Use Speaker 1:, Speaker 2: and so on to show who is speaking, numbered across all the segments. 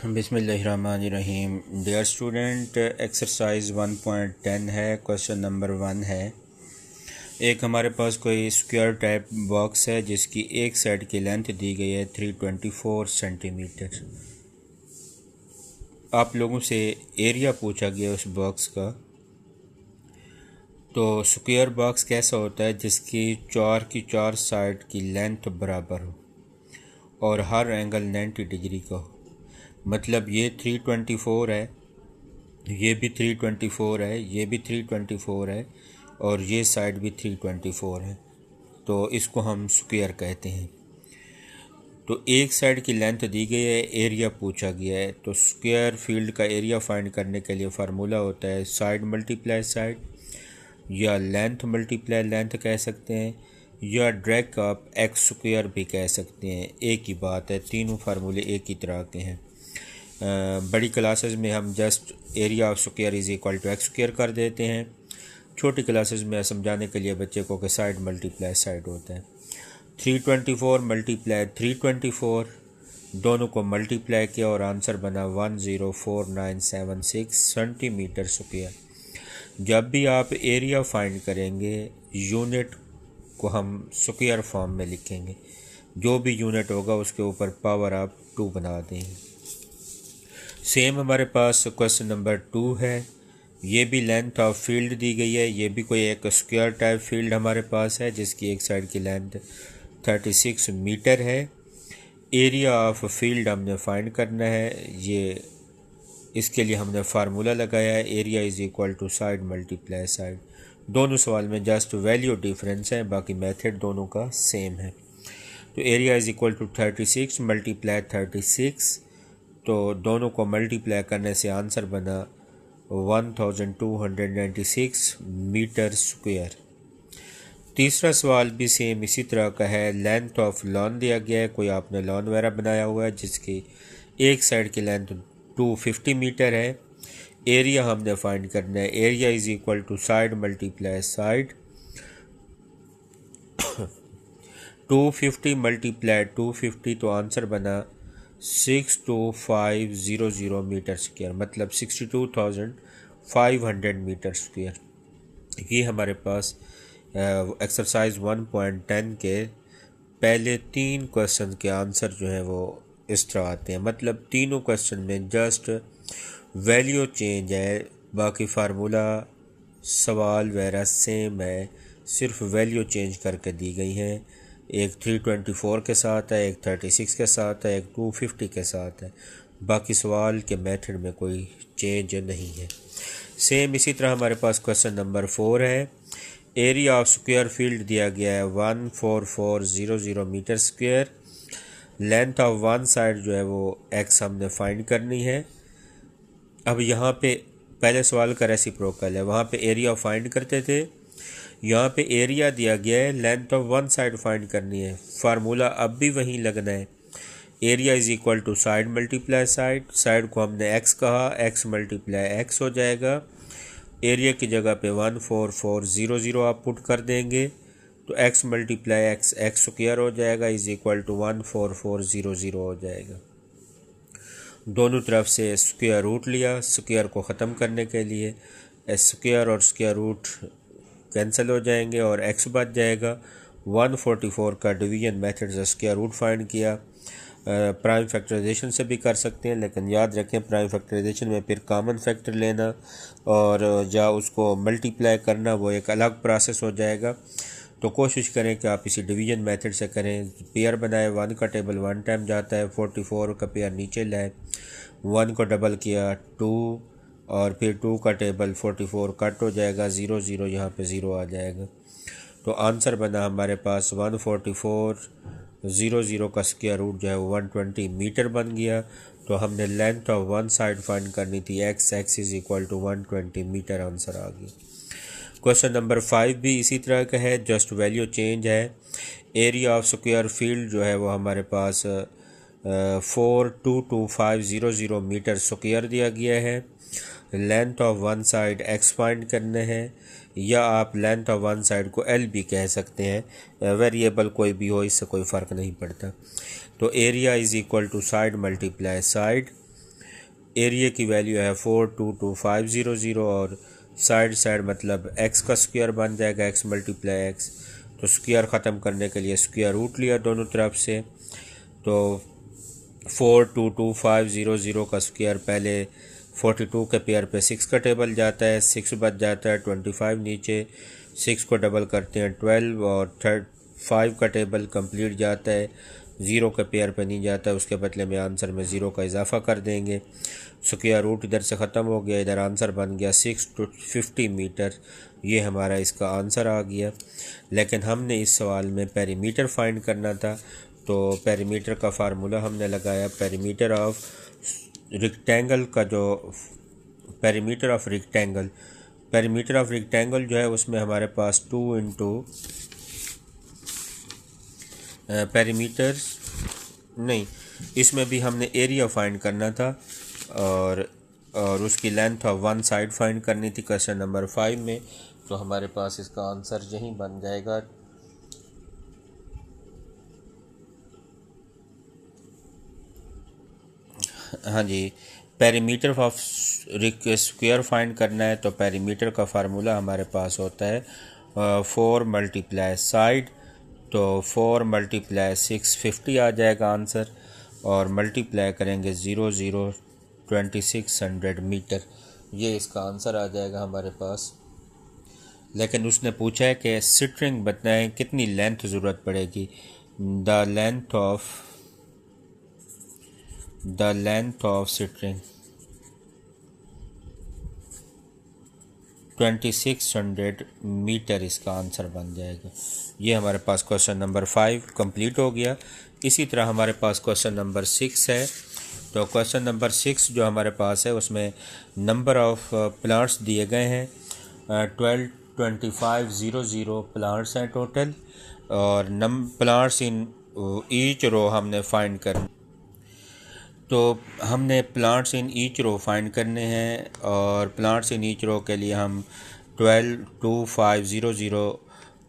Speaker 1: बिस्मिल्लाहिर्रहमानिर्रहीम। Dear student, exercise 1.10 है। Question number 1 है। एक हमारे पास कोई स्क्वायर टाइप बॉक्स है जिसकी एक साइड की लेंथ दी गई है 324 सेंटीमीटर। आप लोगों से एरिया पूछा गया उस बॉक्स का। तो स्क्वायर बॉक्स कैसा होता है जिसकी चार की चार साइड की लेंथ बराबर हो और हर एंगल 90 डिग्री का हो। मतलब ये 324 है, ये भी 324 है, ये भी 324 है और ये साइड भी 324 है। तो इसको हम स्क्वायर कहते हैं। तो एक साइड की लेंथ दी गई है, एरिया पूछा गया है। तो स्क्वायर फील्ड का एरिया फाइंड करने के लिए फार्मूला होता है साइड मल्टीप्लाई साइड, या लेंथ मल्टीप्लाई लेंथ कह सकते हैं, या ड्रैग ऑफ एक्स स्क्वायर भी कह सकते हैं। एक ही बात है, तीनों फार्मूले एक ही तरह के हैं। बड़ी क्लासेस में हम just area of square is equal to X square कर देते हैं। छोटी क्लासेस में समझाने के लिए बच्चे को कि साइड मल्टीप्लाई साइड होता है। 324 मल्टीप्लाई 324, दोनों को मल्टीप्लाई किया और आंसर बना 104976 सेंटीमीटर स्क्वायर। जब भी आप एरिया फाइंड करेंगे यूनिट को हम स्क्वायर फॉर्म में लिखेंगे। जो भी यूनिट होगा उसके ऊपर पावर आप 2 बना देंगे। सेम हमारे पास क्वेश्चन नंबर 2 है। ये भी लेंथ ऑफ फील्ड दी गई है। ये भी कोई एक स्क्वायर टाइप फील्ड हमारे पास है जिसकी एक साइड की लेंथ 36 मीटर है। एरिया ऑफ फील्ड हमने फाइंड करना है। ये इसके लिए हमने फार्मूला लगाया है area is equal to side multiply side. दोनों सवाल में जस्ट वैल्यू डिफरेंस है, बाकी मेथड दोनों का सेम है। तो area is equal to 36 multiply 36, तो दोनों को मल्टीप्लाई करने से आंसर बना 1296 मीटर स्क्वायर। तीसरा सवाल भी सेम इसी तरह का है। लेंथ ऑफ लॉन दिया गया है, कोई आपने लॉन वगैरह बनाया हुआ है जिसकी एक साइड की लेंथ 250 मीटर है। एरिया हमने फाइंड करना है area is equal to side multiply side. 250 multiply 250, तो आंसर बना 62500 मीटर स्क्वायर, मतलब 62,500 मीटर स्क्वायर। ये हमारे पास एक्सरसाइज 1.10 के पहले 3 क्वेश्चन के आंसर जो है वो इस तरह आते हैं। मतलब तीनों क्वेश्चन में जस्ट वैल्यू चेंज है, बाकी फार्मूला सवाल वगैरह सेम है, सिर्फ वैल्यू चेंज करके दी गई हैं। एक 324 के साथ है, एक 36 के साथ है, एक 250 के साथ है। बाकी सवाल के मेथड में कोई चेंज नहीं है। सेम इसी तरह हमारे पास क्वेश्चन नंबर 4 है। एरिया ऑफ स्क्वायर फील्ड दिया गया है 14400 metre square. Length of one side जो है वो एक्स हमने फाइंड करनी है। अब यहाँ पे पहले सवाल का रेसिप्रोकल है, वहाँ पे एरिया फाइंड करते थे, यहाँ पे एरिया दिया गया है, length of one side find करनी है। फार्मूला अब भी वहीं लगना है, area is equal to side multiply side. Side को हमने एक्स कहा, एक्स मल्टीप्लाई एक्स हो जाएगा। एरिया की जगह पे 14400 आप पुट कर देंगे तो x multiply x x square हो जाएगा इज इक्वल टू 14400 हो जाएगा। दोनों तरफ से स्क्वायर रूट लिया स्क्वायर को ख़त्म करने के लिए। स्क्वायर और स्क्वायर रूट कैंसिल हो जाएंगे और एक्स बच जाएगा। 144 का डिवीजन मेथड से स्क्वायर रूट फाइंड किया। प्राइम फैक्टराइजेशन से भी कर सकते हैं, लेकिन याद रखें प्राइम फैक्टराइजेशन में फिर कॉमन फैक्टर लेना और या उसको मल्टीप्लाई करना वो एक अलग प्रोसेस हो जाएगा। तो कोशिश करें कि आप इसी डिवीजन मेथड से करें। पेयर बनाए, 1 का टेबल 1 टाइम जाता है, 44 का पेयर नीचे लाए, 1 को डबल किया 2 और फिर 2 का टेबल 44 कट हो जाएगा, 0 0 यहाँ पे 0 आ जाएगा। तो आंसर बना हमारे पास 14400 का स्क्वायर रूट जो है 120 मीटर बन गया। तो हमने length of one side find करनी थी, x x is equal to 120 metre, answer आ गया। क्वेश्चन नंबर 5 भी इसी तरह का है, जस्ट वैल्यू चेंज है। एरिया ऑफ स्क्वायर फील्ड जो है वो हमारे पास 422,500 मीटर स्क्वायर दिया गया है। Length of one side x find करना है, या आप लेंथ ऑफ वन साइड को एल भी कह सकते हैं। वेरिएबल कोई भी हो, इससे कोई फ़र्क नहीं पड़ता। तो area is equal to side multiply side. Area की वैल्यू है 422,500 और साइड मतलब x का स्क्वायर बन जाएगा, x मल्टीप्लाई x। तो स्क्वायर ख़त्म करने के लिए स्क्वायर रूट लिया दोनों तरफ से। तो 422,500 का स्क्वायर पहले 42 के पेयर पे 6 का टेबल जाता है, 6 बच जाता है, 25 नीचे, 6 को डबल करते हैं 12 और 5 का टेबल कंप्लीट जाता है, 0 के पेयर पे नहीं जाता, उसके बदले में आंसर में 0 का इजाफा कर देंगे। स्क्वायर रूट इधर से ख़त्म हो गया, इधर आंसर बन गया 6 to 50 मीटर। ये हमारा इसका आंसर आ गया। लेकिन हमने इस सवाल में पेरीमीटर फाइंड करना था, तो पेरीमीटर का फार्मूला हमने लगाया। पेरीमीटर ऑफ रेक्टेंगल का जो पेरीमीटर ऑफ रेक्टेंगल जो है उसमें हमारे पास 2 इंटू पेरीमीटर नहीं, इसमें भी हमने एरिया फाइंड करना था और उसकी length of one side find करनी थी क्वेश्चन नंबर 5 में। तो हमारे पास इसका आंसर यही बन जाएगा। हाँ जी, पेरीमीटर ऑफ स्क्वायर फाइंड करना है तो पेरीमीटर का फार्मूला हमारे पास होता है 4 मल्टीप्लाई साइड, तो 4 मल्टीप्लाई 650 आ जाएगा आंसर, और मल्टीप्लाई करेंगे 2600 मीटर। ये इसका आंसर आ जाएगा हमारे पास। लेकिन उसने पूछा है कि स्ट्रिंग बताएं कितनी लेंथ ज़रूरत पड़ेगी। The length of string 2600 metre इसका आंसर बन जाएगा। ये हमारे पास क्वेश्चन नंबर 5 कंप्लीट हो गया। इसी तरह हमारे पास क्वेश्चन नंबर 6 है। तो क्वेश्चन नंबर 6 जो हमारे पास है उसमें नंबर ऑफ प्लांट्स दिए गए हैं, 2500 प्लांट्स हैं टोटल, और प्लांट्स इन ईच रो हमने फाइंड करना। तो हमने plants in each row find करने हैं, और प्लांट्स इन ईच रो के लिए हम 122500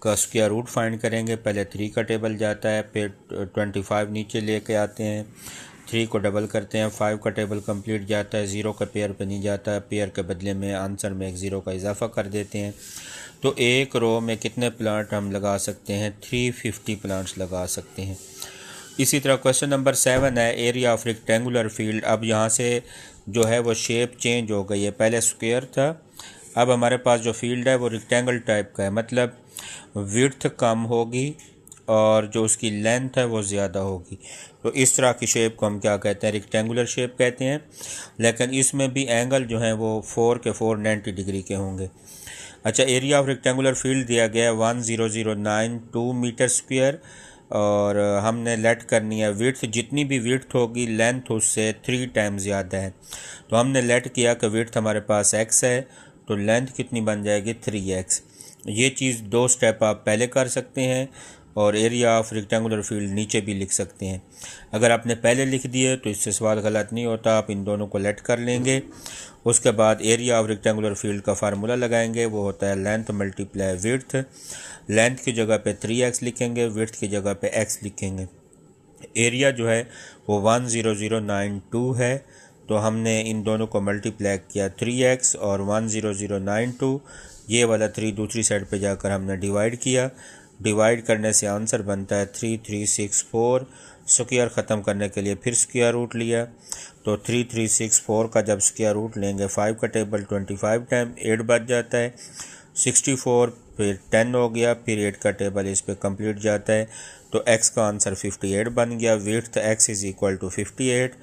Speaker 1: का स्क्वायर रूट फाइंड करेंगे। पहले 3 का टेबल जाता है, फिर 25 नीचे लेके आते हैं, 3 को डबल करते हैं, 5 का टेबल कंप्लीट जाता है, 0 का पेयर पे नहीं जाता है, पेयर के बदले में आंसर में एक 0 का इजाफा कर देते हैं। तो एक रो में कितने प्लांट हम लगा सकते हैं? 350 प्लांट्स लगा सकते हैं। इसी तरह क्वेश्चन नंबर 7 है, एरिया ऑफ रेक्टेंगुलर फील्ड। अब यहाँ से जो है वो शेप चेंज हो गई है, पहले स्क्वायर था, अब हमारे पास जो फील्ड है वो रेक्टेंगल टाइप का है, मतलब विड्थ कम होगी और जो उसकी लेंथ है वो ज़्यादा होगी। तो इस तरह की शेप को हम क्या कहते हैं? रेक्टेंगुलर शेप कहते हैं। लेकिन इसमें भी एंगल जो है वो 4 के 490 डिग्री के होंगे। अच्छा, एरिया ऑफ रेक्टेंगुलर फील्ड दिया गया है 10092 मीटर स्क्वायर, और हमने लेट करनी है विड्थ, जितनी भी विड्थ होगी लेंथ उससे 3 टाइम्स ज़्यादा है। तो हमने लेट किया कि विड्थ हमारे पास x है, तो लेंथ कितनी बन जाएगी? 3x। ये चीज़ 2 स्टेप आप पहले कर सकते हैं और एरिया ऑफ रेक्टेंगुलर फील्ड नीचे भी लिख सकते हैं। अगर आपने पहले लिख दिए तो इससे सवाल गलत नहीं होता, आप इन दोनों को लेट कर लेंगे। उसके बाद एरिया ऑफ रेक्टेंगुलर फील्ड का फार्मूला लगाएंगे, वो होता है लेंथ मल्टीप्लाई विड्थ। लेंथ की जगह पे 3x लिखेंगे, विड्थ की जगह पे x लिखेंगे। एरिया जो है वो 10092 है, तो हमने इन दोनों को मल्टीप्लाई किया 3x और 10092, ये वाला 3 दूसरी साइड पे जाकर हमने डिवाइड किया। डिवाइड करने से आंसर बनता है 3364। स्क्वायर ख़त्म करने के लिए फिर स्क्वायर रूट लिया, तो 3364 का जब स्क्वायर रूट लेंगे 5 का टेबल 25 टाइम 8 बच जाता है, 64 फिर 10 हो गया, फिर 8 का टेबल इस पे कंप्लीट जाता है, तो x का आंसर 58 बन गया। Width x is equal to 58,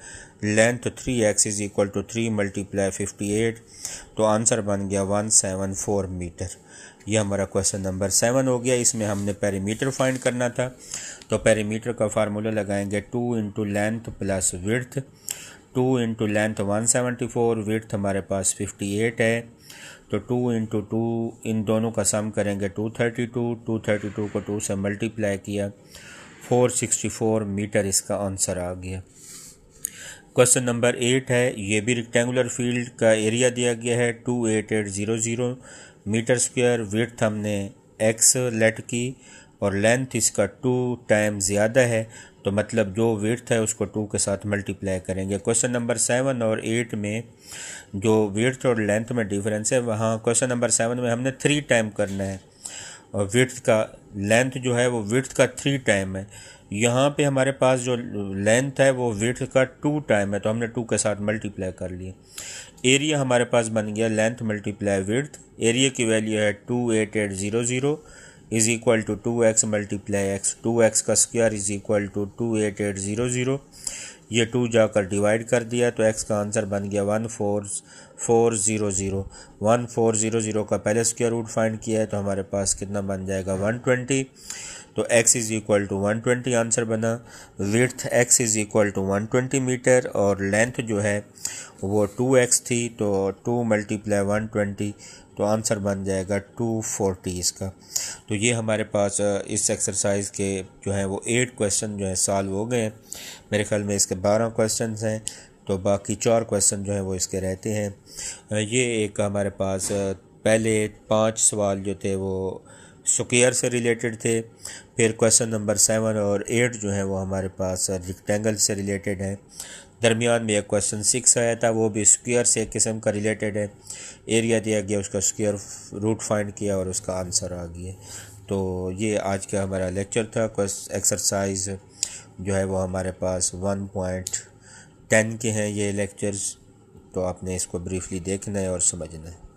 Speaker 1: length 3x is equal to 3 multiply 58, तो आंसर बन गया 174 मीटर। ये हमारा क्वेश्चन नंबर 7 हो गया। इसमें हमने पेरीमीटर फाइंड करना था, तो पेरीमीटर का फार्मूला लगाएंगे 2 into length plus width. 2 into length 174, width हमारे पास 58 है, तो 2 इंटू 2 इन दोनों का सम करेंगे 232 को 2 से मल्टीप्लाई किया, 464 मीटर इसका आंसर आ गया। क्वेश्चन नंबर 8 है, ये भी रेक्टेंगुलर फील्ड का एरिया दिया गया है 28800 मीटर स्क्वायर। विड्थ हमने x लेट की और लेंथ इसका 2 टाइम ज़्यादा है, तो मतलब जो विड्थ है उसको 2 के साथ मल्टीप्लाई करेंगे। क्वेश्चन नंबर 7 और 8 में जो विड्थ और लेंथ में डिफरेंस है, वहाँ क्वेश्चन नंबर 7 में हमने 3 टाइम करना है और विड्थ का लेंथ जो है वो विड्थ का 3 टाइम है। यहाँ पे हमारे पास जो लेंथ है वो विड्थ का 2 टाइम है, तो हमने 2 के साथ मल्टीप्लाई कर लिए। एरिया हमारे पास बन गया लेंथ मल्टीप्लाई विड्थ। एरिया की वैल्यू है 28800 is equal to 2x multiply X. 2x का स्क्वायर इज़ इक्वल टू 28800। ये 2 जाकर डिवाइड कर दिया तो x का आंसर बन गया 14400। 1400 का पहले स्क्वायर रूट फाइंड किया है तो हमारे पास कितना बन जाएगा 120। तो x is equal to 120 answer बना। Width x is equal to 120 metre और लेंथ जो है वो 2x थी, तो 2 मल्टीप्लाई 120, तो आंसर बन जाएगा 240 इसका। तो ये हमारे पास इस एक्सरसाइज के जो है वो 8 क्वेश्चन जो है सॉल्व हो गए हैं। मेरे ख्याल में इसके 12 क्वेश्चन हैं, तो बाकी 4 क्वेश्चन जो है वो इसके रहते हैं। ये एक हमारे पास पहले 5 सवाल जो थे वो स्क्वायर से रिलेटेड थे, फिर क्वेश्चन नंबर 7 और 8 जो है वो हमारे पास रेक्टेंगल से रिलेटेड है। दरमियान में एक क्वेश्चन 6 आया था, वो भी स्क्वायर से एक किस्म का रिलेटेड है। एरिया दिया गया, उसका स्क्वायर रूट फाइंड किया और उसका आंसर आ गया। तो ये आज का हमारा लेक्चर था। एक्सरसाइज जो है वो हमारे पास 1.10 के हैं ये लेक्चर्स, तो आपने इसको ब्रीफली देखना है और समझना है।